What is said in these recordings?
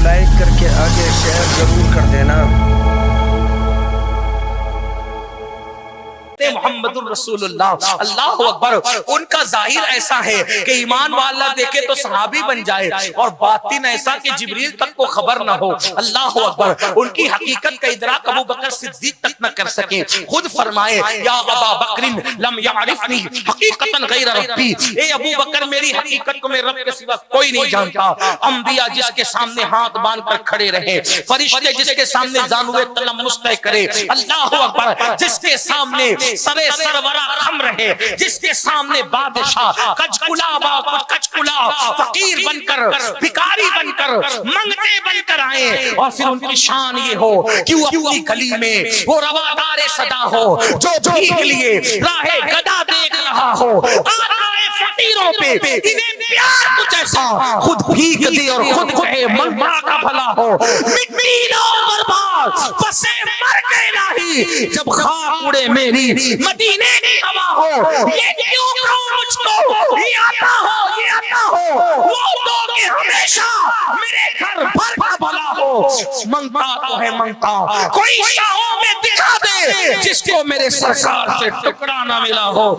Like करके आगे share जरूर कर देना। मोहम्मदुर रसूलुल्लाह, अल्लाहु अकबर। उनका जाहिर ऐसा है कि ईमान वाला देखे तो सहाबी बन जाए, और बातिन ऐसा कि जिब्रील तक को खबर न हो। अल्लाहु अकबर। उनकी हकीकत का इदराक अबू बकर सिद्दीक तक न कर सके। खुद फरमाए, या अबा बकरिन लम यारिफनी हकीकतन गैर रब्बी, ए अबू बकर मेरी हकीकत को मेरे रब के सिवा कोई नहीं जानता। अंबिया जिसके सामने हाथ बांध कर खड़े रहे, फरिश्ते जिसके सामने जानुए तलम्मुस तय करे, अल्लाहु अकबर, जिसके सामने सरे सरवरा खम रहे, जिसके सामने बादशाह कचकुला फकीर बनकर, भिखारी बनकर, मंगते बनकर आए, और फिर उनकी शान ये हो कि वो अपनी गली में वो रवादार सदा हो जो भीख लिए राहे गदा देख रहा हो। आए फकीरों पे इन्हें प्यार कुछ ऐसा, खुद भीख दे और खुद कहे मंगता का भला हो। मिट्टी लो बर्बाद बसे मर गए नहीं, जब खाक उड़े मेरी मदीने की हवा हो। ये क्यों कहो मुझको ये आता हो वो तो कि हमेशा मेरे घर भर का भला हो। मंगता तो है मंगता, कोई शाहों में दिखा दे जिसको मेरे सरकार से टुकड़ा ना मिला हो।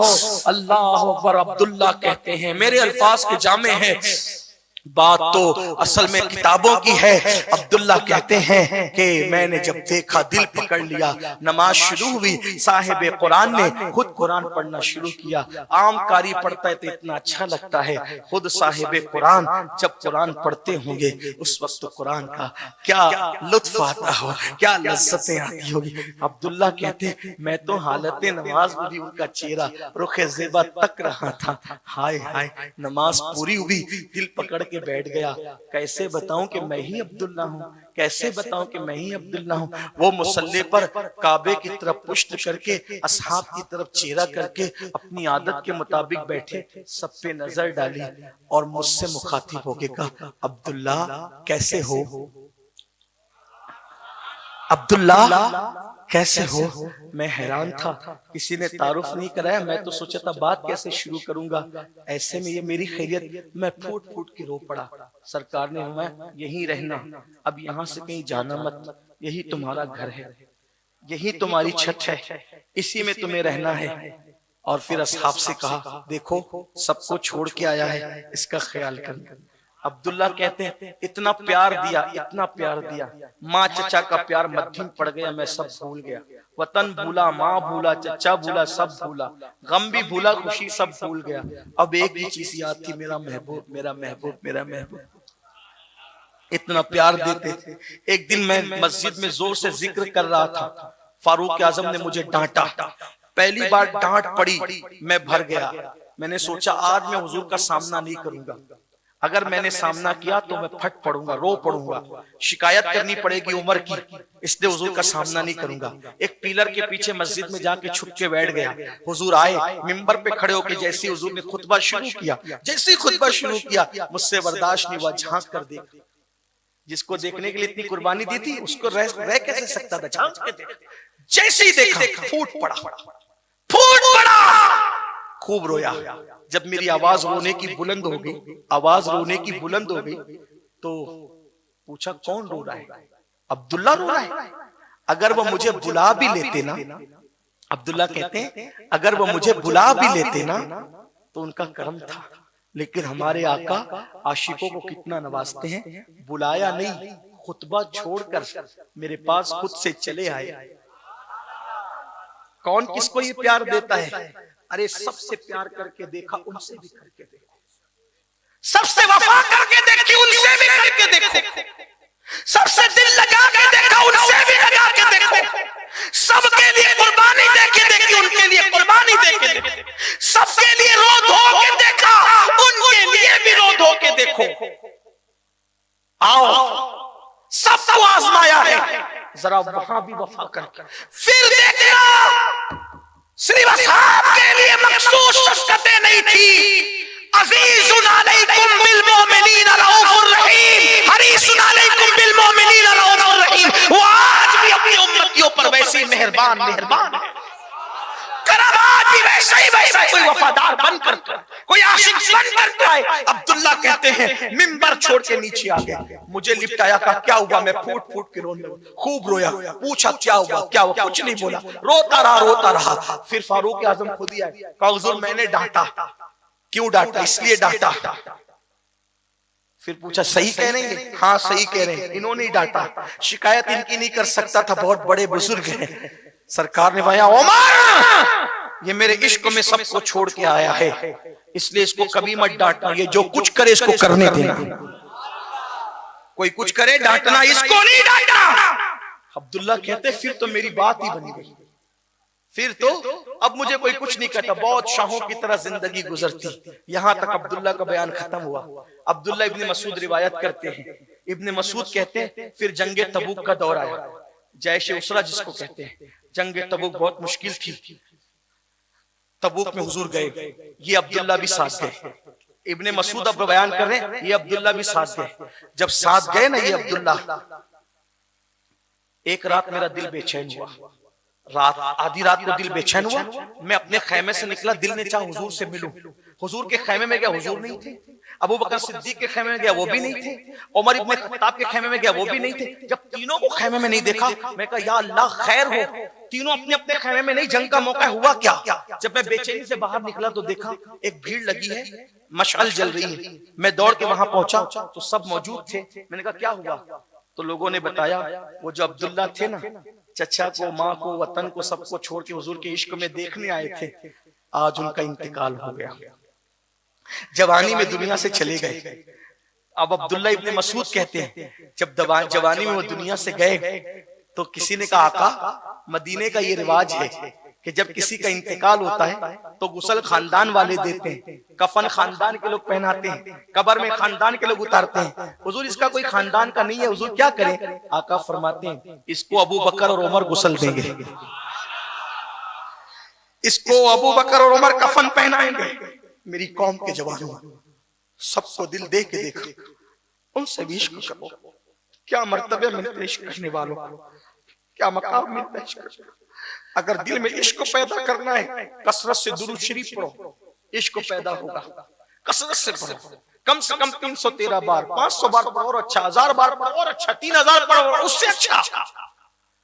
अल्लाह अकबर। अब्दुल्ला कहते हैं, मेरे अल्फाज के जामे हैं, बात तो असल में किताबों की है। अब्दुल्ला कहते हैं कि मैंने जब देखा दिल पकड़ लिया। नमाज शुरू हुई, साहिब कुरान ने खुद कुरान पढ़ना शुरू किया। आम कारी पढ़ता है तो इतना अच्छा लगता है, खुद साहिब कुरान जब कुरान पढ़ते होंगे उस वक्त कुरान का क्या लुत्फ आता हो, क्या लज्जतें आती होगी। अब्दुल्ला कहते मैं तो हालत नमाज में भी उनका चेहरा रुखे ज़ेबा तक रहा था। हाय हाय, नमाज पूरी हुई, दिल पकड़ के बैठ गया। कैसे बताऊं कि मैं ही अब्दुल्ला हूं, कैसे बताऊं कि मैं ही अब्दुल्ला हूं। वो मुसल्ले पर काबे की तरफ पुश्त करके, असहाब की तरफ चेहरा करके अपनी आदत के मुताबिक बैठे, सब पे नजर डाली और मुझसे मुखातिब होके कहा, अब्दुल्ला कैसे हो, अब्दुल्ला कैसे हो। मैं हैरान था, किसी ने तारुफ नहीं कराया। मैं तो सोचा था बात कैसे शुरू करूंगा, ऐसे में ये मेरी खैरियत। मैं फूट फूट के रो पड़ा। सरकार ने मैं यहीं रहना, अब यहाँ से कहीं जाना मत, यही तुम्हारा घर है, यही तुम्हारी छत है, इसी में तुम्हें रहना है। और फिर असहाब से कहा, देखो सबको छोड़ के आया है, इसका ख्याल करना। अब्दुल्ला कहते हैं इतना प्यार दिया, इतना प्यार दिया, माँ चचा का प्यार मध्यम पड़ गया, मैं सब भूल गया। वतन भूला, माँ भूला, चचा भूला, सब भूला, गम भी भूला, खुशी सब भूल गया। अब एक ही चीज याद थी, मेरा महबूब, मेरा महबूब, मेरा महबूब। इतना प्यार देते थे। एक दिन मैं मस्जिद में जोर से जिक्र कर रहा था, फारूक आजम ने मुझे डांटा। पहली बार डांट पड़ी, मैं भर गया। मैंने सोचा आज मैं हुजूर का सामना नहीं करूंगा, अगर मैंने सामना किया तो मैं फट पड़ूंगा, रो पड़ूंगा, शिकायत करनी पड़ेगी उमर की, इसलिए हुजूर का सामना नहीं करूंगा। एक पिलर के पीछे मस्जिद में जाके छुप के बैठ गया। हुजूर आए, मिंबर पे खड़े होकर जैसे हुजूर ने खुतबा शुरू किया, जैसे खुतबा शुरू किया, मुझसे बर्दाश्त नहीं हुआ, झांक कर देख। जिसको देखने के लिए इतनी कुर्बानी दी थी उसको रह कैसे सकता था, झांक के देख। जैसे ही देखा फूट पड़ा, खूब रोया। जब मेरी आवाज रोने की बुलंद हो गई, आवाज रोने की बुलंद हो गई, तो पूछा कौन रो रहा है। अब्दुल्ला रो रहा है। अगर वो मुझे बुला भी लेते ना, अब्दुल्ला कहते हैं अगर वो मुझे बुला भी लेते ना तो उनका कर्म था, लेकिन हमारे आका आशिकों को कितना नवाजते हैं। बुलाया नहीं, खुतबा छोड़कर मेरे पास खुद से चले आए। कौन किसको ये प्यार देता है। अरे सबसे प्यार करके देखा, उनसे भी करके देखो, सबसे वफा करके देखी, उनसे भी करके देखो, सबसे दिल लगा के देखा, उनसे भी लगा के देखो, सबके लिए कुर्बानी दे के देखी, उनके लिए कुर्बानी दे के देखी, सबके लिए रो धो के देखा, उनके लिए भी रो धो के देखो। आओ सबको आजमाया है, जरा वहां भी वफा करके फिर देखना। सिर्फ असहाब के लिए मखसूस शफ़क़तें नहीं थी। अज़ीज़ुन अलैकुम बिल मोमिनीन रऊफ़ुर रहीम, हरीसुन अलैकुम बिल मोमिनीन रऊफ़ुर रहीम। वो आज भी अपनी उम्मतियों पर वैसे मेहरबान है। करम आज भी वैसा कोई वफादार बनकर कोई आशिक बनकर तो आए। अब्दुल्ला कहते हैं मिंबर छोड़ के नीचे आ गए, मुझे लिपटाया, कहा क्या हुआ? मैं फूट फूट के रोने लगा, खूब रोया, पूछा क्या हुआ क्या हुआ, कुछ नहीं बोला, रोता रहा। फिर फारूक आजम खुद ही आए, कहा हुजूर मैंने डांटा। क्यों डांटा? इसलिए डांटा। फिर पूछा सही कह रहे हैं? हाँ सही कह रहे हैं, इन्होंने ही डांटा, शिकायत इनकी नहीं कर सकता था, बहुत बड़े बुजुर्ग हैं। सरकार ने वाया, उमर ये मेरे इश्क में सबको छोड़ के आया है, इसलिए इसको कभी मत डांटना, ये जो कुछ करे इसको करने देना, कोई कुछ करे डांटना इसको नहीं डांटना। अब्दुल्ला कहते फिर तो मेरी बात ही बनी गई, फिर तो अब मुझे कोई कुछ नहीं कहता, बहुत शाहों की तरह जिंदगी गुजरती। यहां तक अब्दुल्ला का बयान खत्म हुआ। अब्दुल्ला इब्ने मसूद रिवायत करते हैं, इब्ने मसूद कहते हैं फिर जंगे तबूक का दौर आया, जैश उसरा जिसको कहते हैं। जंगे तबूक बहुत मुश्किल थी, तबूक में हुजूर गए, ये अब्दुल्ला भी साथ गए। इब्ने मसूद अब बयान कर रहे हैं, ये अब्दुल्ला भी साथ गए। जब साथ गए ना ये अब्दुल्ला, एक रात मेरा दिल बेचैन हुआ, रात आधी रात को दिल बेचैन हुआ, मैं अपने खैमे से निकला, दिल ने चाहा हुजूर से मिलूं। हुजूर के खैमे में गया, हुजूर नहीं थे। अबू बकर सिद्दीक के खैमे में गया, वो भी नहीं थे। उमर इब्ने खत्ताब के खैमे में गया, वो भी नहीं थे। जब तीनों को खैमे में नहीं देखा, मैं कहा या अल्लाह खैर हो, तीनों अपने अपने खैमे में नहीं, जंग का मौका हुआ क्या? जब मैं बेचैनी से बाहर निकला तो देखा एक भीड़ लगी है, मशाल जल रही है। मैं दौड़ के वहां पहुंचा तो सब मौजूद थे। मैंने कहा क्या हुआ? तो लोगों ने बताया वो जो अब्दुल्ला थे ना, चचा को, माँ को, वतन को, सबको छोड़ के हुजूर के इश्क में देखने आए थे, आज उनका इंतकाल हो गया, जवानी में दुनिया से चले गए। अब अब्दुल्ला इब्ने मसूद कहते हैं जब जवानी में वो दुनिया से गए तो किसी ने कहा आका मदीने का ये रिवाज है कि जब किसी का इंतकाल होता है तो गुस्ल खानदान वाले देते हैं, कफन खानदान के लोग पहनाते हैं, कब्र में खानदान के लोग उतारते हैं। हुजूर इसका कोई खानदान का नहीं है, हुजूर क्या करें? आका फरमाते हैं इसको अबू बकर और उमर गुस्ल देंगे, इसको अबू बकर और उमर कफन पहनाएंगे। मेरी कौम के जवानों, सबको दिल दे के देखो, उनसे भी इश्क करो। क्या मर्तबे मिलते इश्क करने वालों, क्या मकाम मिलता है इश्क। अगर दिल में इश्क पैदा करना है, कसरत से दुरूद शरीफ पढ़ो, इश्क पैदा होगा। कसरत से पढ़ो, कम से कम 313 बार, 500 बार पढ़ो और अच्छा, 1000 बार पढ़ो और अच्छा, 3000 पढ़ो और उससे अच्छा।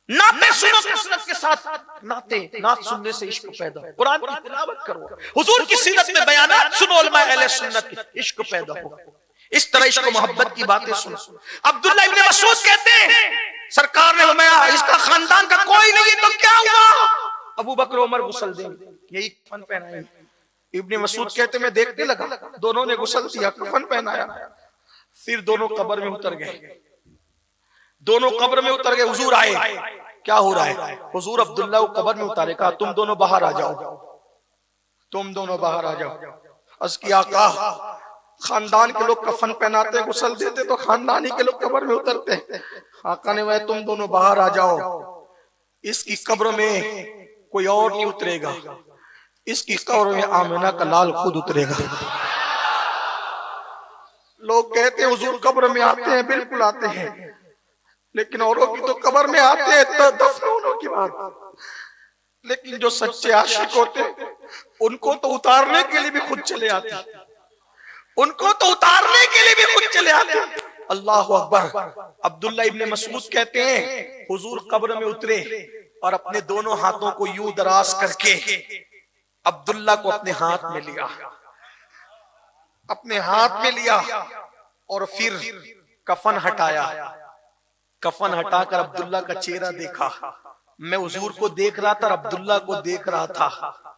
नाते सुनो कसरत के साथ, नात सुनने से इश्क पैदा, कुरान की तिलावत करो, हुजूर की सीरत में बयानात सुनो, उलमा अहले सुन्नत की, इश्क पैदा होगा। इस तरह इश्क मोहब्बत की बातें सुनो। अब्दुल्ला इब्ने मसूद कहते हैं सरकार ने फरमाया इसका खानदान का कोई नहीं है, तो क्या हुआ? अबू बकर उमर गुस्ल देंगे, यही कफन पहनाएंगे। इब्ने मसूद कहते मैं देखने लगा, दोनों ने गुस्ल दिया, कफन पहनाया, फिर दोनों कब्र में उतर गए। दोनों कब्र में उतर गए, हुजूर आए, क्या हो रहा है? हुजूर अब्दुल्ला को कब्र में उतारे, कहा तुम दोनों बाहर आ जाओ, तुम दोनों बाहर आ जाओ। अर्ज़ किया आका खानदान के लोग कफन पहनाते, गुस्ल देते तो खानदानी के लोग कब्र में उतरते। आका ने वह तुम दोनों बाहर आ जाओ, इसकी कब्र में कोई और नहीं उतरेगा, इसकी कब्र में आमिना का लाल खुद उतरेगा। लोग कहते हैं हुजूर कब्र में आते हैं, बिल्कुल आते हैं, लेकिन औरों की तो कब्र में आते हैं तो दफन होने की बात, लेकिन जो सच्चे आशिक होते हैं उनको तो उतारने के लिए भी खुद चले आते हैं, उनको तो उतारने के लिए भी खुद चले आते हैं। अल्लाह अकबर। अब्दुल्ला इब्ने मसूद कहते हैं हुजूर कब्र में उतरे और अपने दोनों हाथों को यूं दराज करके अब्दुल्ला को अपने हाथ में लिया, अपने हाथ में लिया और फिर कफन हटाया। कफन हटाकर अब्दुल्ला का चेहरा देखा। मैं हुजूर को देख रहा था और अब्दुल्ला को देख रहा था,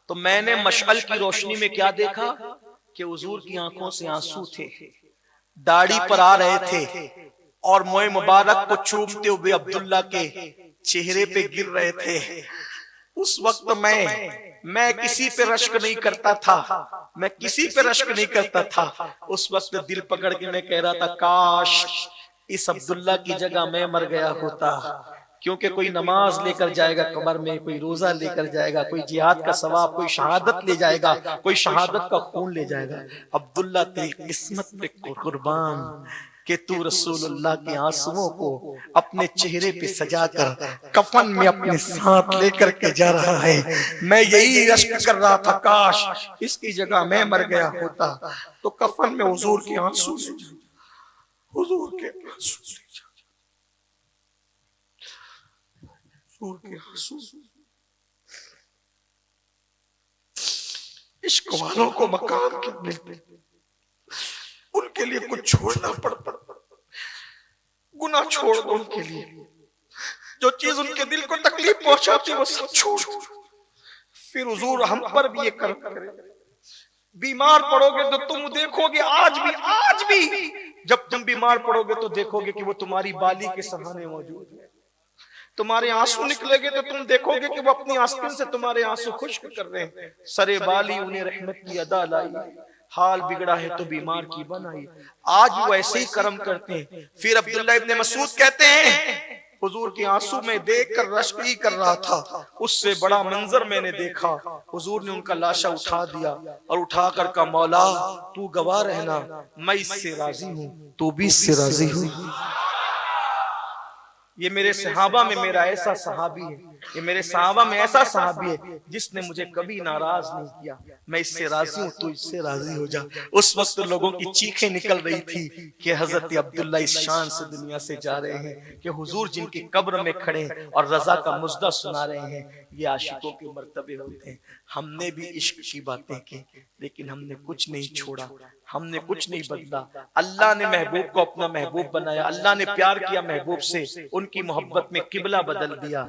तो मैंने मशअल की रोशनी में क्या देखा कि हुजूर की आंखों से आंसू थे, दाढ़ी पर आ रहे थे और मोए मुबारक को चूमते हुए अब्दुल्ला के चेहरे पे गिर रहे थे। उस वक्त मैं किसी पे रश्क नहीं करता था, मैं किसी पे रश्क नहीं करता था। उस वक्त दिल पकड़ के मैं कह रहा था काश इस अब्दुल्ला की जगह मैं मर गया होता, क्योंकि कोई नमाज लेकर जाएगा कब्र में, कोई रोजा लेकर जाएगा, कोई जिहाद का सवाब, कोई शहादत ले जाएगा, कोई शहादत का खून ले जाएगा। अब्दुल्ला तेरी किस्मत पे कुर्बान कि तू रसूलुल्लाह के आंसुओं को अपने चेहरे पे सजाकर कफन में अपने साथ लेकर के जा रहा है। मैं यही रश्क कर रहा था, काश इसकी जगह मैं मर गया होता तो कफन में हुजूर के आंसू ले जाऊं, हुजूर के आंसू ले जाऊं, हुजूर के आंसू। इश्क वालों को मकाम के मिलते, उनके लिए कुछ छोड़ना पड़ता। गुनाह छोड़ दो उनके लिए, जो चीज उनके दिल को तकलीफ पहुंचाती वो सब छोड़ दो। फिर हुजूर हम पर भी ये कर्म करे। बीमार पड़ोगे तो तुम देखोगे, आज भी जब तुम बीमार पड़ोगे तो देखोगे कि वो तुम्हारी बाली के सहारे मौजूद है। तुम्हारे आंसू निकलेंगे तो तुम देखोगे कि वो अपनी आस्तीन से तुम्हारे आंसू खुश्क कर रहे हैं। सरे बाली उन्हें रहमत की अदा लाई, हाल बिगड़ा है तो बीमार की बनाई। आज वो ऐसे ही कर्म करते हैं। फिर अब्दुल्लाह इब्ने मसूद कहते हैं, हुजूर के आंसू में देखकर रश्क ही कर रहा था, उससे बड़ा मंजर मैंने देखा। हुजूर ने उनका लाशा उठा दिया और उठाकर कहा, मौला तू गवाह रहना, मैं इससे राजी हूं, तू भी इससे राजी हूं। ये मेरे सहाबा में मेरा ऐसा सहाबी है, ये मेरे सहाबा में ऐसा सहाबी है जिसने मुझे कभी नाराज नहीं किया। मैं इससे राजी हूं, तू इससे राजी हो जा। उस वक्त लोगों की चीखें निकल रही थी कि हजरत अब्दुल्ला इस शान से दुनिया से जा रहे हैं कि हुजूर जिनकी कब्र में खड़े और रजा का मुजदा सुना रहे हैं। ये आशिकों के मर्तबे होते हैं। हमने भी इश्क की बातें की, लेकिन हमने कुछ नहीं छोड़ा, हमने कुछ नहीं बदला। अल्लाह ने महबूब को अपना महबूब बनाया, अल्लाह ने प्यार किया महबूब से, उनकी मोहब्बत में किबला बदल दिया,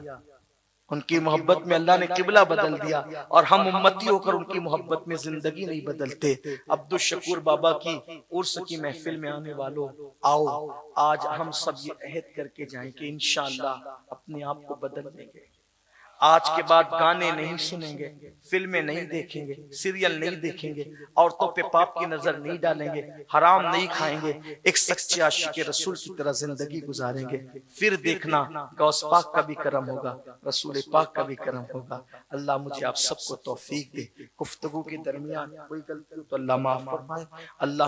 उनकी मोहब्बत में अल्लाह ने किबला बदल दिया। और हम उम्मती होकर उनकी मोहब्बत में जिंदगी नहीं बदलते। अब्दुल शकूर बाबा की उर्स की महफिल में आने वालों, आओ आज हम सब ये अहद करके जाएं कि इंशाअल्लाह अपने आप को बदल देंगे। आज के बाद गाने नहीं सुनेंगे, फिल्में नहीं देखेंगे, सीरियल नहीं देखेंगे, औरतों पे पाप की नजर नहीं डालेंगे, हराम नहीं खाएंगे, एक सच्चे आशिक रसूल की तरह जिंदगी गुजारेंगे। फिर देखना गौस पाक का भी करम होगा, रसूल पाक का भी करम होगा। अल्लाह मुझे आप सबको तौफीक दे। गुफ्तगू के दरमियान कोई गलती हो तो अल्लाह माफ फरमाए। अल्लाह